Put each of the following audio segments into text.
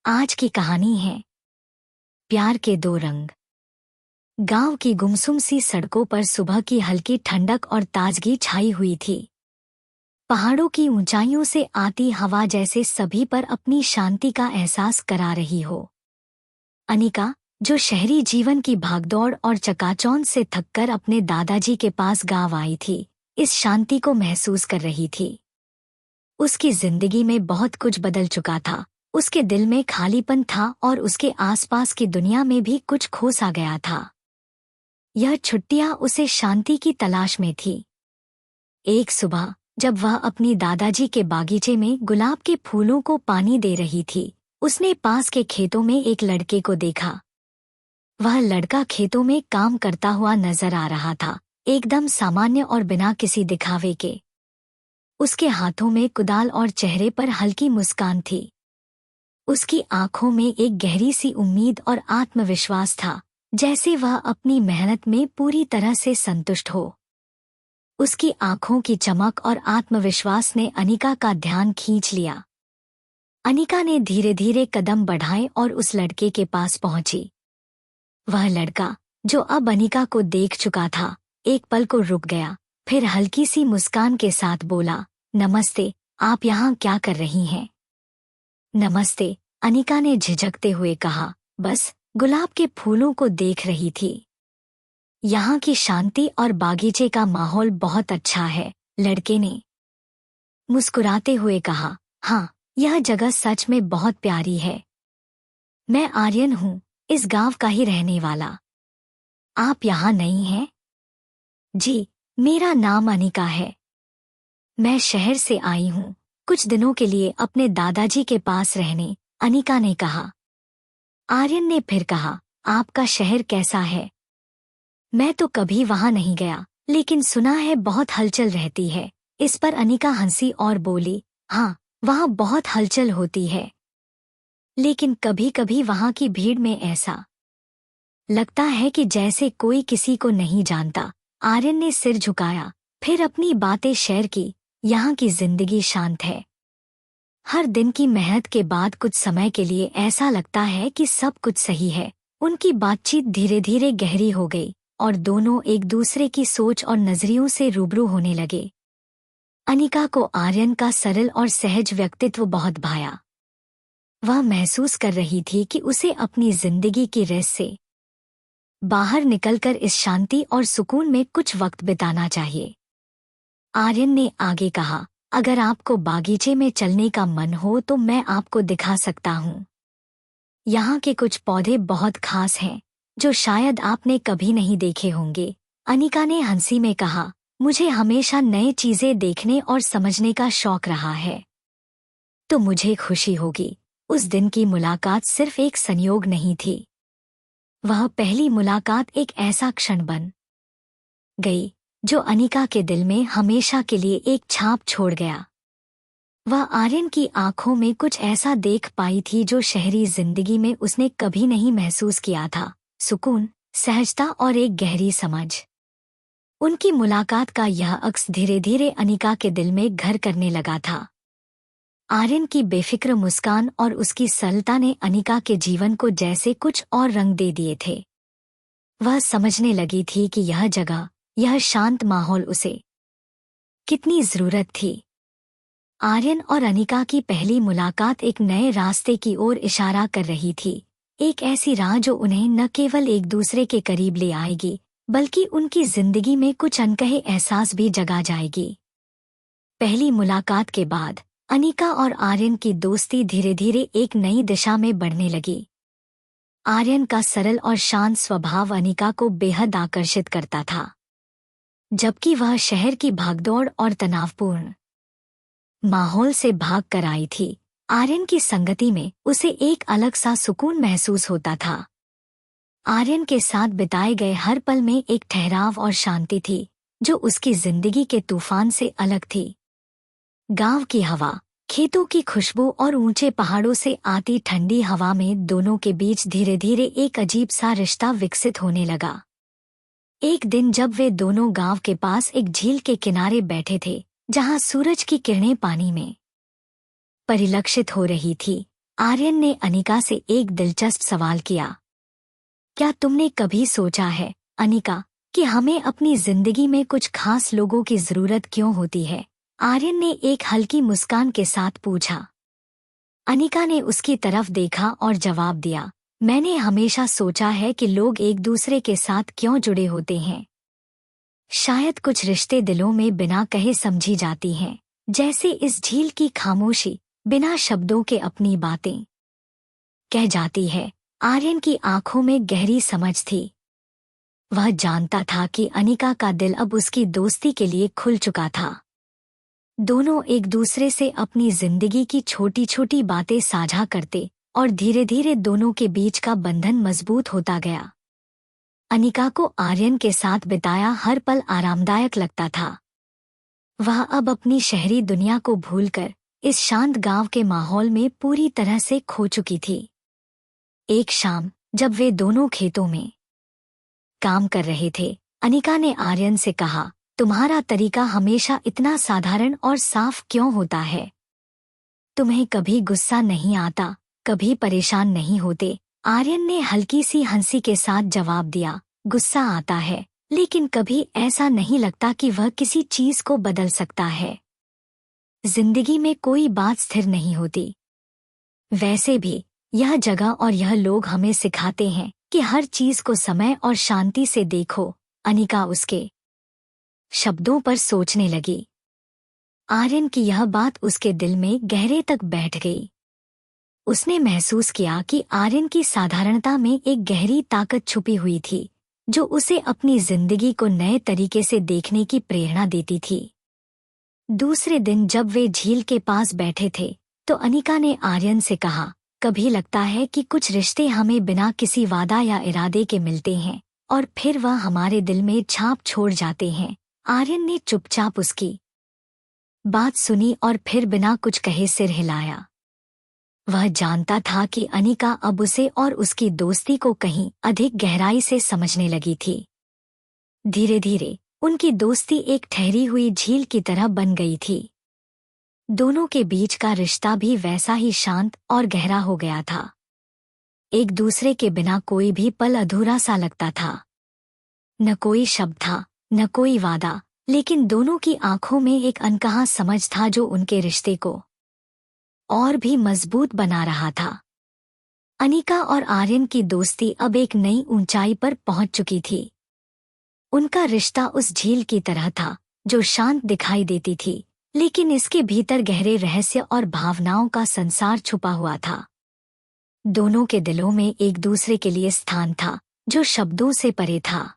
आज की कहानी है प्यार के दो रंग। गांव की गुमसुम सी सड़कों पर सुबह की हल्की ठंडक और ताजगी छाई हुई थी। पहाड़ों की ऊंचाइयों से आती हवा जैसे सभी पर अपनी शांति का एहसास करा रही हो। अनिका, जो शहरी जीवन की भागदौड़ और चकाचौंध से थककर अपने दादाजी के पास गांव आई थी, इस शांति को महसूस कर रही थी। उसकी जिंदगी में बहुत कुछ बदल चुका था। उसके दिल में खालीपन था और उसके आसपास की दुनिया में भी कुछ खो सा गया था। यह छुट्टियां उसे शांति की तलाश में थी। एक सुबह जब वह अपनी दादाजी के बागीचे में गुलाब के फूलों को पानी दे रही थी, उसने पास के खेतों में एक लड़के को देखा। वह लड़का खेतों में काम करता हुआ नजर आ रहा था, एकदम सामान्य और बिना किसी दिखावे के। उसके हाथों में कुदाल और चेहरे पर हल्की मुस्कान थी। उसकी आंखों में एक गहरी सी उम्मीद और आत्मविश्वास था, जैसे वह अपनी मेहनत में पूरी तरह से संतुष्ट हो। उसकी आंखों की चमक और आत्मविश्वास ने अनिका का ध्यान खींच लिया। अनिका ने धीरे धीरे कदम बढ़ाए और उस लड़के के पास पहुंची। वह लड़का, जो अब अनिका को देख चुका था, एक पल को रुक गया, फिर हल्की सी मुस्कान के साथ बोला, नमस्ते, आप यहाँ क्या कर रही हैं? नमस्ते, अनिका ने झिझकते हुए कहा, बस गुलाब के फूलों को देख रही थी। यहाँ की शांति और बागीचे का माहौल बहुत अच्छा है, लड़के ने मुस्कुराते हुए कहा। हाँ, यह जगह सच में बहुत प्यारी है। मैं आर्यन हूँ, इस गांव का ही रहने वाला। आप यहाँ नहीं हैं? जी, मेरा नाम अनिका है। मैं शहर से आई हूँ, कुछ दिनों के लिए अपने दादाजी के पास रहने, अनिका ने कहा। आर्यन ने फिर कहा, आपका शहर कैसा है? मैं तो कभी वहां नहीं गया, लेकिन सुना है बहुत हलचल रहती है। इस पर अनिका हंसी और बोली, हाँ, वहां बहुत हलचल होती है, लेकिन कभी कभी वहां की भीड़ में ऐसा लगता है कि जैसे कोई किसी को नहीं जानता। आर्यन ने सिर झुकाया, फिर अपनी बातें शेयर की। यहाँ की जिंदगी शांत है। हर दिन की मेहनत के बाद कुछ समय के लिए ऐसा लगता है कि सब कुछ सही है। उनकी बातचीत धीरे धीरे गहरी हो गई और दोनों एक दूसरे की सोच और नजरियों से रूबरू होने लगे। अनिका को आर्यन का सरल और सहज व्यक्तित्व बहुत भाया। वह महसूस कर रही थी कि उसे अपनी जिंदगी की रेस से बाहर निकलकर इस शांति और सुकून में कुछ वक्त बिताना चाहिए। आर्यन ने आगे कहा, अगर आपको बागीचे में चलने का मन हो तो मैं आपको दिखा सकता हूँ। यहाँ के कुछ पौधे बहुत खास हैं, जो शायद आपने कभी नहीं देखे होंगे। अनिका ने हंसी में कहा, मुझे हमेशा नए चीजें देखने और समझने का शौक रहा है। तो मुझे खुशी होगी। उस दिन की मुलाकात सिर्फ एक संयोग नहीं थी। वह पहली मुलाकात एक ऐसा क्षण बन गई जो अनिका के दिल में हमेशा के लिए एक छाप छोड़ गया। वह आर्यन की आंखों में कुछ ऐसा देख पाई थी जो शहरी जिंदगी में उसने कभी नहीं महसूस किया था, सुकून, सहजता और एक गहरी समझ। उनकी मुलाकात का यह अक्स धीरे धीरे अनिका के दिल में घर करने लगा था। आर्यन की बेफिक्र मुस्कान और उसकी सरलता ने अनिका के जीवन को जैसे कुछ और रंग दे दिए थे। वह समझने लगी थी कि यह जगह, यह शांत माहौल उसे कितनी जरूरत थी। आर्यन और अनिका की पहली मुलाकात एक नए रास्ते की ओर इशारा कर रही थी, एक ऐसी राह जो उन्हें न केवल एक दूसरे के करीब ले आएगी, बल्कि उनकी जिंदगी में कुछ अनकहे एहसास भी जगा जाएगी। पहली मुलाकात के बाद अनिका और आर्यन की दोस्ती धीरे धीरे एक नई दिशा में बढ़ने लगी। आर्यन का सरल और शांत स्वभाव अनिका को बेहद आकर्षित करता था, जबकि वह शहर की भागदौड़ और तनावपूर्ण माहौल से भाग कर आई थी। आर्यन की संगति में उसे एक अलग सा सुकून महसूस होता था। आर्यन के साथ बिताए गए हर पल में एक ठहराव और शांति थी, जो उसकी जिंदगी के तूफान से अलग थी। गांव की हवा, खेतों की खुशबू और ऊंचे पहाड़ों से आती ठंडी हवा में दोनों के बीच धीरे धीरे एक अजीब सा रिश्ता विकसित होने लगा। एक दिन जब वे दोनों गांव के पास एक झील के किनारे बैठे थे, जहां सूरज की किरणें पानी में परिलक्षित हो रही थी, आर्यन ने अनिका से एक दिलचस्प सवाल किया। क्या तुमने कभी सोचा है, अनिका, कि हमें अपनी जिंदगी में कुछ खास लोगों की जरूरत क्यों होती है? आर्यन ने एक हल्की मुस्कान के साथ पूछा। अनिका ने उसकी तरफ देखा और जवाब दिया, मैंने हमेशा सोचा है कि लोग एक दूसरे के साथ क्यों जुड़े होते हैं। शायद कुछ रिश्ते दिलों में बिना कहे समझी जाती हैं, जैसे इस झील की खामोशी बिना शब्दों के अपनी बातें कह जाती है। आर्यन की आंखों में गहरी समझ थी। वह जानता था कि अनिका का दिल अब उसकी दोस्ती के लिए खुल चुका था। दोनों एक दूसरे से अपनी जिंदगी की छोटी छोटी बातें साझा करते और धीरे धीरे दोनों के बीच का बंधन मजबूत होता गया। अनिका को आर्यन के साथ बिताया हर पल आरामदायक लगता था। वह अब अपनी शहरी दुनिया को भूलकर इस शांत गांव के माहौल में पूरी तरह से खो चुकी थी। एक शाम जब वे दोनों खेतों में काम कर रहे थे, अनिका ने आर्यन से कहा, तुम्हारा तरीका हमेशा इतना साधारण और साफ क्यों होता है? तुम्हें कभी गुस्सा नहीं आता, कभी परेशान नहीं होते? आर्यन ने हल्की सी हंसी के साथ जवाब दिया, गुस्सा आता है, लेकिन कभी ऐसा नहीं लगता कि वह किसी चीज को बदल सकता है। जिंदगी में कोई बात स्थिर नहीं होती। वैसे भी यह जगह और यह लोग हमें सिखाते हैं कि हर चीज को समय और शांति से देखो। अनिका उसके शब्दों पर सोचने लगी। आर्यन की यह बात उसके दिल में गहरे तक बैठ गई। उसने महसूस किया कि आर्यन की साधारणता में एक गहरी ताकत छुपी हुई थी, जो उसे अपनी जिंदगी को नए तरीके से देखने की प्रेरणा देती थी। दूसरे दिन जब वे झील के पास बैठे थे, तो अनिका ने आर्यन से कहा, कभी लगता है कि कुछ रिश्ते हमें बिना किसी वादा या इरादे के मिलते हैं और फिर वह हमारे दिल में छाप छोड़ जाते हैं। आर्यन ने चुपचाप उसकी बात सुनी और फिर बिना कुछ कहे सिर हिलाया। वह जानता था कि अनिका अब उसे और उसकी दोस्ती को कहीं अधिक गहराई से समझने लगी थी। धीरे धीरे उनकी दोस्ती एक ठहरी हुई झील की तरह बन गई थी। दोनों के बीच का रिश्ता भी वैसा ही शांत और गहरा हो गया था। एक दूसरे के बिना कोई भी पल अधूरा सा लगता था। न कोई शब्द था, न कोई वादा, लेकिन दोनों की आंखों में एक अनकहा समझ था जो उनके रिश्ते को और भी मजबूत बना रहा था। अनिका और आर्यन की दोस्ती अब एक नई ऊंचाई पर पहुंच चुकी थी। उनका रिश्ता उस झील की तरह था जो शांत दिखाई देती थी, लेकिन इसके भीतर गहरे रहस्य और भावनाओं का संसार छुपा हुआ था। दोनों के दिलों में एक दूसरे के लिए स्थान था जो शब्दों से परे था।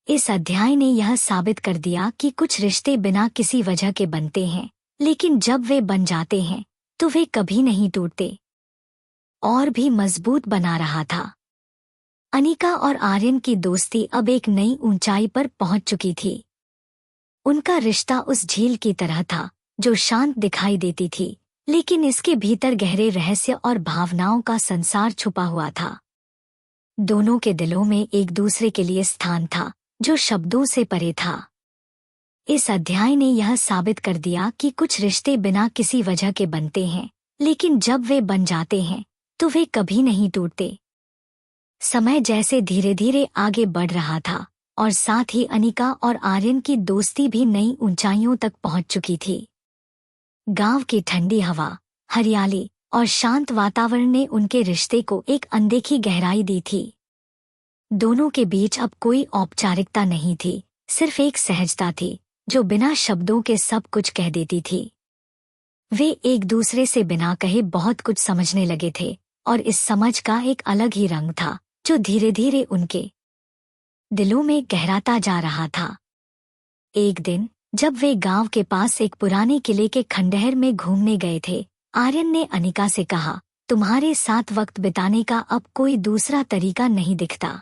इस अध्याय ने यह साबित कर दिया कि कुछ रिश्ते बिना किसी वजह के बनते हैं, लेकिन जब वे बन जाते हैं तो वे कभी नहीं टूटते और भी मजबूत बना रहा था। अनिका और आर्यन की दोस्ती अब एक नई ऊंचाई पर पहुंच चुकी थी। उनका रिश्ता उस झील की तरह था जो शांत दिखाई देती थी, लेकिन इसके भीतर गहरे रहस्य और भावनाओं का संसार छुपा हुआ था। दोनों के दिलों में एक दूसरे के लिए स्थान था जो शब्दों से परे था। इस अध्याय ने यह साबित कर दिया कि कुछ रिश्ते बिना किसी वजह के बनते हैं, लेकिन जब वे बन जाते हैं तो वे कभी नहीं टूटते। समय जैसे धीरे धीरे आगे बढ़ रहा था और साथ ही अनिका और आर्यन की दोस्ती भी नई ऊंचाइयों तक पहुंच चुकी थी। गांव की ठंडी हवा, हरियाली और शांत वातावरण ने उनके रिश्ते को एक अनदेखी गहराई दी थी। दोनों के बीच अब कोई औपचारिकता नहीं थी, सिर्फ एक सहजता थी जो बिना शब्दों के सब कुछ कह देती थी। वे एक दूसरे से बिना कहे बहुत कुछ समझने लगे थे और इस समझ का एक अलग ही रंग था जो धीरे धीरे उनके दिलों में गहराता जा रहा था। एक दिन जब वे गांव के पास एक पुराने किले के खंडहर में घूमने गए थे, आर्यन ने अनिका से कहा, तुम्हारे साथ वक्त बिताने का अब कोई दूसरा तरीका नहीं दिखता।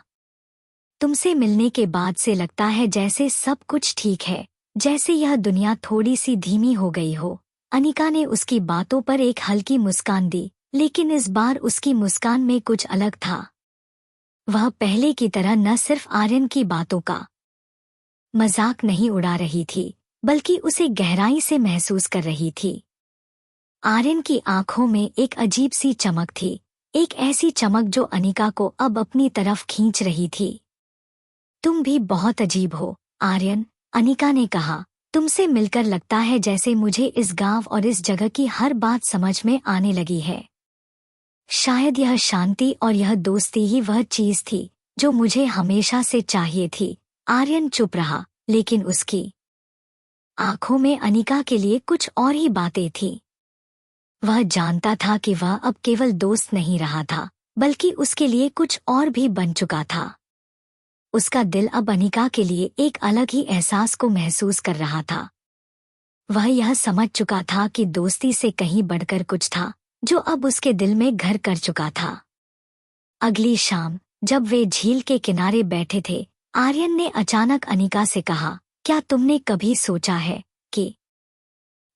तुमसे मिलने के बाद से लगता है जैसे सब कुछ ठीक है, जैसे यह दुनिया थोड़ी सी धीमी हो गई हो। अनिका ने उसकी बातों पर एक हल्की मुस्कान दी, लेकिन इस बार उसकी मुस्कान में कुछ अलग था। वह पहले की तरह न सिर्फ आर्यन की बातों का मजाक नहीं उड़ा रही थी, बल्कि उसे गहराई से महसूस कर रही थी। आर्यन की आंखों में एक अजीब सी चमक थी, एक ऐसी चमक जो अनिका को अब अपनी तरफ खींच रही थी। तुम भी बहुत अजीब हो, आर्यन, अनिका ने कहा। तुमसे मिलकर लगता है जैसे मुझे इस गांव और इस जगह की हर बात समझ में आने लगी है। शायद यह शांति और यह दोस्ती ही वह चीज थी जो मुझे हमेशा से चाहिए थी। आर्यन चुप रहा, लेकिन उसकी आंखों में अनिका के लिए कुछ और ही बातें थीं। वह जानता था कि वह अब केवल दोस्त नहीं रहा था, बल्कि उसके लिए कुछ और भी बन चुका था। उसका दिल अब अनिका के लिए एक अलग ही एहसास को महसूस कर रहा था। वह यह समझ चुका था कि दोस्ती से कहीं बढ़कर कुछ था जो अब उसके दिल में घर कर चुका था। अगली शाम जब वे झील के किनारे बैठे थे, आर्यन ने अचानक अनिका से कहा, क्या तुमने कभी सोचा है कि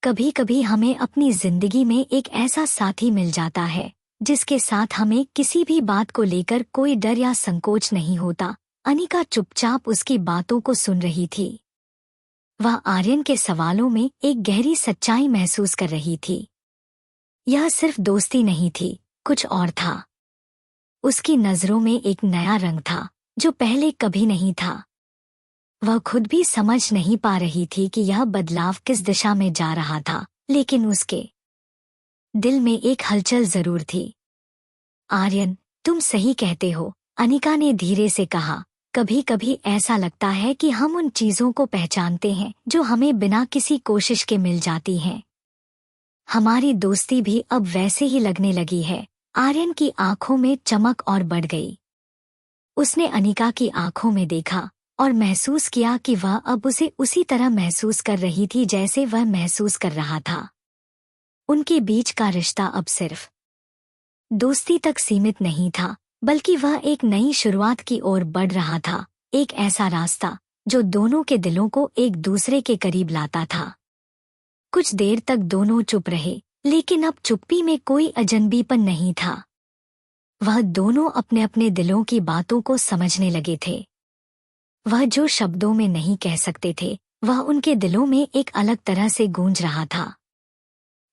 कभी कभी हमें अपनी जिंदगी में एक ऐसा साथी मिल जाता है जिसके साथ हमें किसी भी बात को लेकर कोई डर या संकोच नहीं होता। अनिका चुपचाप उसकी बातों को सुन रही थी। वह आर्यन के सवालों में एक गहरी सच्चाई महसूस कर रही थी। यह सिर्फ दोस्ती नहीं थी, कुछ और था। उसकी नजरों में एक नया रंग था जो पहले कभी नहीं था। वह खुद भी समझ नहीं पा रही थी कि यह बदलाव किस दिशा में जा रहा था, लेकिन उसके दिल में एक हलचल जरूर थी। आर्यन, तुम सही कहते हो, अनिका ने धीरे से कहा। कभी कभी ऐसा लगता है कि हम उन चीजों को पहचानते हैं जो हमें बिना किसी कोशिश के मिल जाती हैं। हमारी दोस्ती भी अब वैसे ही लगने लगी है। आर्यन की आंखों में चमक और बढ़ गई। उसने अनिका की आंखों में देखा और महसूस किया कि वह अब उसे उसी तरह महसूस कर रही थी जैसे वह महसूस कर रहा था। उनके बीच का रिश्ता अब सिर्फ दोस्ती तक सीमित नहीं था, बल्कि वह एक नई शुरुआत की ओर बढ़ रहा था, एक ऐसा रास्ता जो दोनों के दिलों को एक दूसरे के करीब लाता था। कुछ देर तक दोनों चुप रहे, लेकिन अब चुप्पी में कोई अजनबीपन नहीं था। वह दोनों अपने अपने दिलों की बातों को समझने लगे थे। वह जो शब्दों में नहीं कह सकते थे, वह उनके दिलों में एक अलग तरह से गूंज रहा था।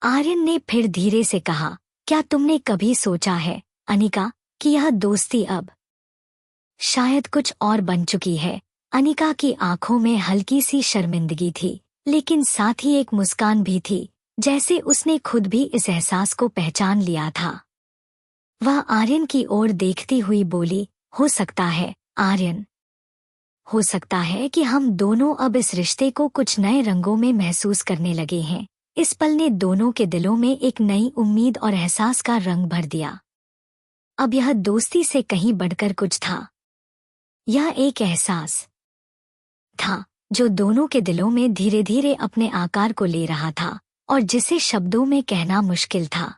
आर्यन ने फिर धीरे से कहा, क्या तुमने कभी सोचा है, अनिका, कि यह दोस्ती अब शायद कुछ और बन चुकी है? अनिका की आंखों में हल्की सी शर्मिंदगी थी, लेकिन साथ ही एक मुस्कान भी थी, जैसे उसने खुद भी इस एहसास को पहचान लिया था। वह आर्यन की ओर देखती हुई बोली, हो सकता है, आर्यन, हो सकता है कि हम दोनों अब इस रिश्ते को कुछ नए रंगों में महसूस करने लगे हैं। इस पल ने दोनों के दिलों में एक नई उम्मीद और एहसास का रंग भर दिया। अब यह दोस्ती से कहीं बढ़कर कुछ था। यह एक एहसास था जो दोनों के दिलों में धीरे धीरे अपने आकार को ले रहा था और जिसे शब्दों में कहना मुश्किल था।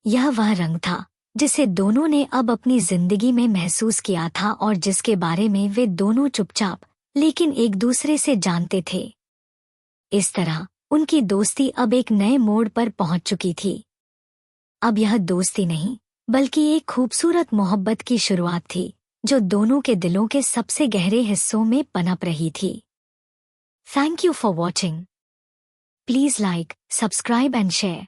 यह वह रंग था जिसे दोनों ने अब अपनी जिंदगी में महसूस किया था और जिसके बारे में वे दोनों चुपचाप लेकिन एक दूसरे से जानते थे। इस तरह उनकी दोस्ती अब एक नए मोड़ पर पहुंच चुकी थी। अब यह दोस्ती नहीं, बल्कि एक खूबसूरत मोहब्बत की शुरुआत थी जो दोनों के दिलों के सबसे गहरे हिस्सों में पनप रही थी। Thank you for watching. Please like, subscribe and share.